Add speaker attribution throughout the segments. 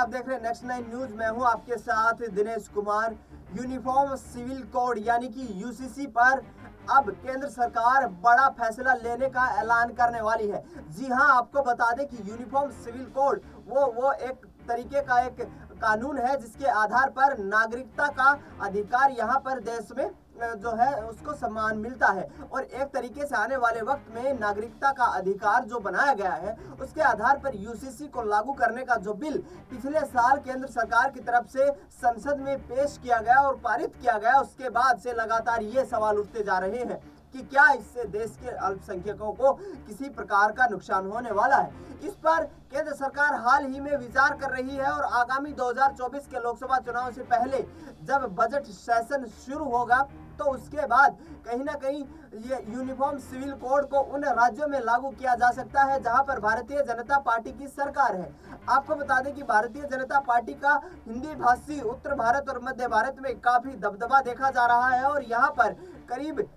Speaker 1: आप देख रहे हैं नेक्स्ट 9 न्यूज। मैं हूं आपके साथ Dinesh Kumar. Uniform civil code यानी कि यूसीसी पर अब केंद्र सरकार बड़ा फैसला लेने का ऐलान करने वाली है। जी हां, आपको बता दें कि यूनिफॉर्म सिविल कोड वो एक तरीके का एक कानून है जिसके आधार पर नागरिकता का अधिकार यहाँ पर देश में जो है उसको सम्मान मिलता है। और एक तरीके से आने वाले वक्त में नागरिकता का अधिकार जो बनाया गया है उसके आधार पर यूसीसी को लागू करने का जो बिल पिछले साल केंद्र सरकार की तरफ से संसद में पेश किया गया और पारित किया गया, उसके बाद से लगातार ये सवाल उठते जा रहे हैं कि क्या इससे देश के अल्पसंख्यकों को किसी प्रकार का नुकसान होने वाला है। इस पर केंद्र सरकार हाल ही में विचार कर रही है और आगामी 2024 के लोकसभा चुनाव से पहले जब बजट सेशन शुरू होगा तो उसके बाद कहीं ना कहीं ये यूनिफॉर्म सिविल कोड को उन राज्यों में लागू किया जा सकता है जहां पर भारतीय जनता पार्टी की सरकार है। आपको बता दें कि भारतीय जनता पार्टी का हिंदी भाषी उत्तर भारत और मध्य भारत में काफी दबदबा देखा जा रहा है और यहाँ पर करीब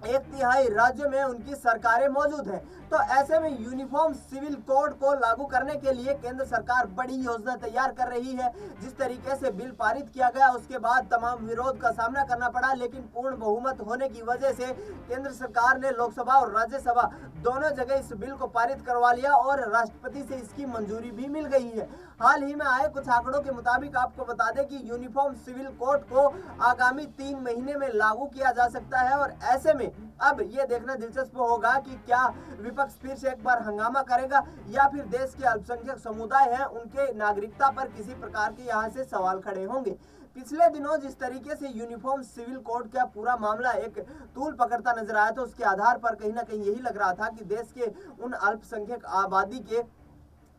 Speaker 1: 1/3 राज्यों में उनकी सरकारें मौजूद हैं। तो ऐसे में यूनिफॉर्म सिविल कोड को लागू करने के लिए केंद्र सरकार बड़ी योजना तैयार कर रही है। जिस तरीके से बिल पारित किया गया उसके बाद तमाम विरोध का सामना करना पड़ा, लेकिन पूर्ण बहुमत होने की वजह से केंद्र सरकार ने लोकसभा और राज्यसभा दोनों जगह इस बिल को पारित करवा लिया और राष्ट्रपति से इसकी मंजूरी भी मिल गई है। हाल ही में आए कुछ आंकड़ों के मुताबिक आपको बता दें कि यूनिफॉर्म सिविल कोड को आगामी 3 महीने में लागू किया जा सकता है। और ऐसे में अब ये देखना दिलचस्प होगा कि क्या विपक्ष फिर से एक बार हंगामा करेगा या फिर देश के अल्पसंख्यक समुदाय हैं उनके नागरिकता पर किसी प्रकार के यहाँ से सवाल खड़े होंगे। पिछले दिनों जिस तरीके से यूनिफॉर्म सिविल कोड का पूरा मामला एक तूल पकड़ता नजर आया था, उसके आधार पर कहीं ना कहीं यही लग रहा था कि देश के उन अल्पसंख्यक आबादी के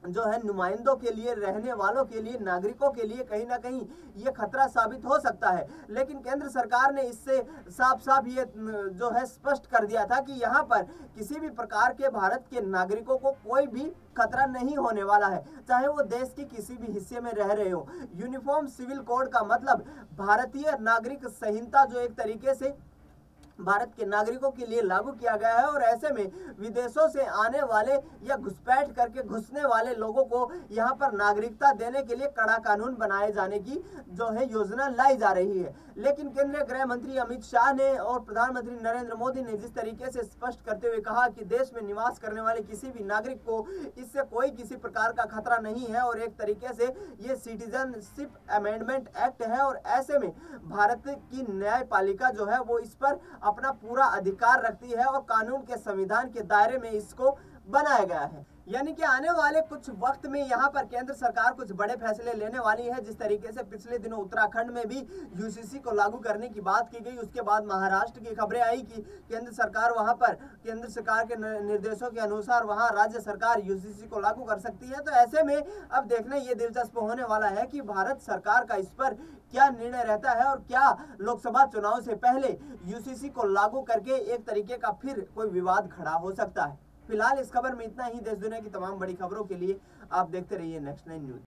Speaker 1: जो है नुमाइंदों के लिए, रहने वालों के लिए, नागरिकों के लिए कहीं ना कहीं ये खतरा साबित हो सकता है। लेकिन केंद्र सरकार ने इससे साफ साफ ये जो है स्पष्ट कर दिया था कि यहाँ पर किसी भी प्रकार के भारत के नागरिकों को कोई भी खतरा नहीं होने वाला है, चाहे वो देश के किसी भी हिस्से में रह रहे हो। यूनिफॉर्म सिविल कोड का मतलब भारतीय नागरिक संहिता जो एक तरीके से भारत के नागरिकों के लिए लागू किया गया है और ऐसे में विदेशों से आने वाले या घुसपैठ करके घुसने वाले लोगों को यहाँ पर नागरिकता देने के लिए कड़ा कानून बनाए जाने की जो है योजना लाई जा रही है। लेकिन केंद्रीय गृह मंत्री अमित शाह ने और प्रधानमंत्री नरेंद्र मोदी ने जिस तरीके से स्पष्ट करते हुए कहा कि देश में निवास करने वाले किसी भी नागरिक को इससे कोई किसी प्रकार का खतरा नहीं है और एक तरीके से ये सिटीजनशिप अमेंडमेंट एक्ट है और ऐसे में भारत की न्यायपालिका जो है वो इस पर अपना पूरा अधिकार रखती है और कानून के संविधान के दायरे में इसको बनाया गया है। यानी कि आने वाले कुछ वक्त में यहाँ पर केंद्र सरकार कुछ बड़े फैसले लेने वाली है। जिस तरीके से पिछले दिनों उत्तराखंड में भी यूसीसी को लागू करने की बात की गई, उसके बाद महाराष्ट्र की खबरें आई कि केंद्र सरकार वहां पर केंद्र सरकार के निर्देशों के अनुसार वहां राज्य सरकार यूसीसी को लागू कर सकती है। तो ऐसे में अब देखना ये दिलचस्प होने वाला है कि भारत सरकार का इस पर क्या निर्णय रहता है और क्या लोकसभा चुनाव से पहले यूसीसी को लागू करके एक तरीके का फिर कोई विवाद खड़ा हो सकता है। फिलहाल इस खबर में इतना ही। देश दुनिया की तमाम बड़ी खबरों के लिए आप देखते रहिए नेक्स्ट 9 न्यूज।